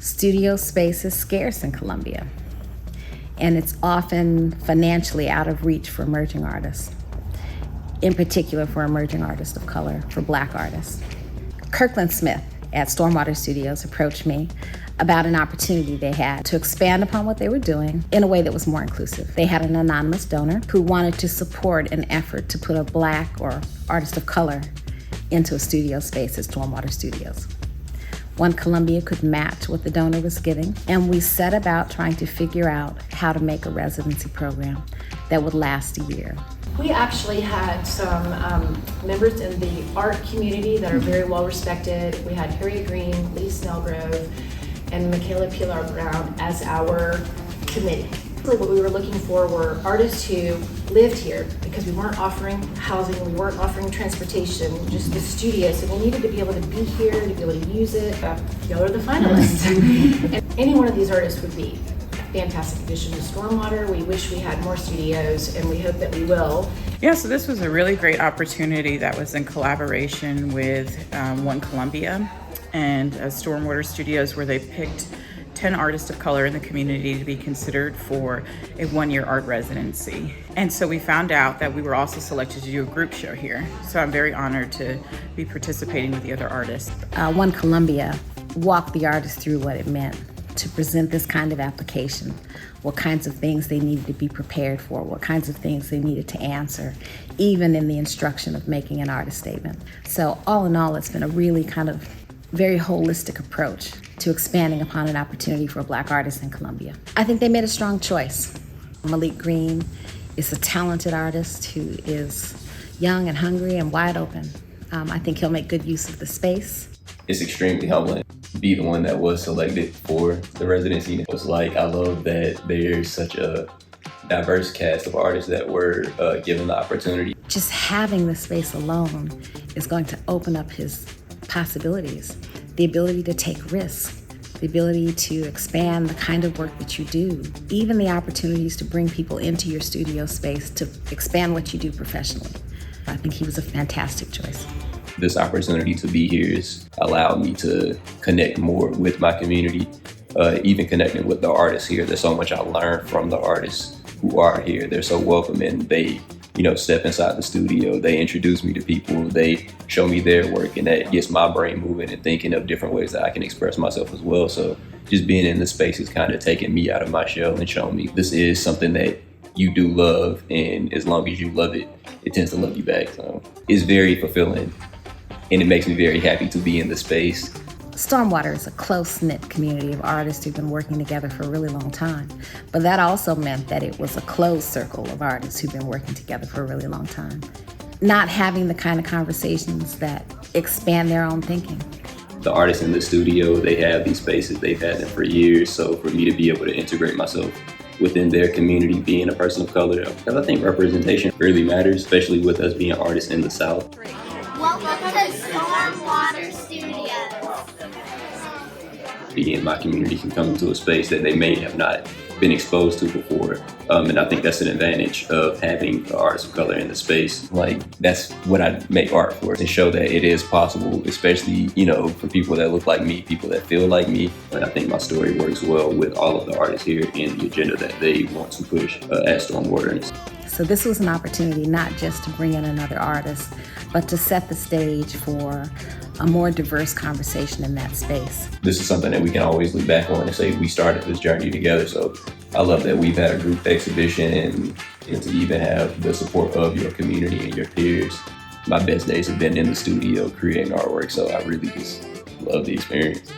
Studio space is scarce in Columbia, and it's often financially out of reach for emerging artists, in particular for emerging artists of color, for Black artists. Kirkland Smith at Stormwater Studios approached me about an opportunity they had to expand upon what they were doing in a way that was more inclusive. They had an anonymous donor who wanted to support an effort to put a Black or artist of color into a studio space at Stormwater Studios. One Columbia could match what the donor was giving, and we set about trying to figure out how to make a residency program that would last a year. We actually had some members in the art community that are very well respected. We had Harriet Green, Lee Snellgrove, and Michaela Pilar Brown as our committee. What we were looking for were artists who lived here, because we weren't offering housing, we weren't offering transportation, just the studio. So we needed to be able to be here, to be able to use it. Y'all are the finalists. And any one of these artists would be a fantastic addition to Stormwater. We wish we had more studios, and we hope that we will. Yeah, so this was a really great opportunity that was in collaboration with One Columbia and Stormwater Studios, where they picked 10 artists of color in the community to be considered for a one-year art residency. And so we found out that we were also selected to do a group show here. So I'm very honored to be participating with the other artists. One Columbia walked the artists through what it meant to present this kind of application, what kinds of things they needed to be prepared for, what kinds of things they needed to answer, even in the instruction of making an artist statement. So all in all, it's been a really kind of very holistic approach to expanding upon an opportunity for Black artists in Columbia. I think they made a strong choice. Malik Green is a talented artist who is young and hungry and wide open. I think he'll make good use of the space. It's extremely humbling to be the one that was selected for the residency. It's like, I love that there's such a diverse cast of artists that were given the opportunity. Just having the space alone is going to open up his possibilities, the ability to take risks, the ability to expand the kind of work that you do, even the opportunities to bring people into your studio space to expand what you do professionally. I think he was a fantastic choice. This opportunity to be here has allowed me to connect more with my community, even connecting with the artists here. There's so much I learned from the artists who are here. They're so welcoming. They step inside the studio, they introduce me to people, they show me their work, and that gets my brain moving and thinking of different ways that I can express myself as well. So just being in this space is kind of taking me out of my shell and showing me this is something that you do love, and as long as you love it, it tends to love you back. So it's very fulfilling, and it makes me very happy to be in this space. Stormwater is a close-knit community of artists who've been working together for a really long time. But that also meant that it was a closed circle of artists who've been working together for a really long time. Not having the kind of conversations that expand their own thinking. The artists in the studio, they have these spaces, they've had them for years. So for me to be able to integrate myself within their community, being a person of color, because I think representation really matters, especially with us being artists in the South. Welcome to Stormwater Studios. Being in my community can come into a space that they may have not been exposed to before. And I think that's an advantage of having the artists of color in the space. Like, that's what I make art for, to show that it is possible, especially, for people that look like me, people that feel like me. And I think my story works well with all of the artists here and the agenda that they want to push at Stormwater. So this was an opportunity not just to bring in another artist, but to set the stage for a more diverse conversation in that space. This is something that we can always look back on and say we started this journey together. So I love that we've had a group exhibition and to even have the support of your community and your peers. My best days have been in the studio creating artwork, so I really just love the experience.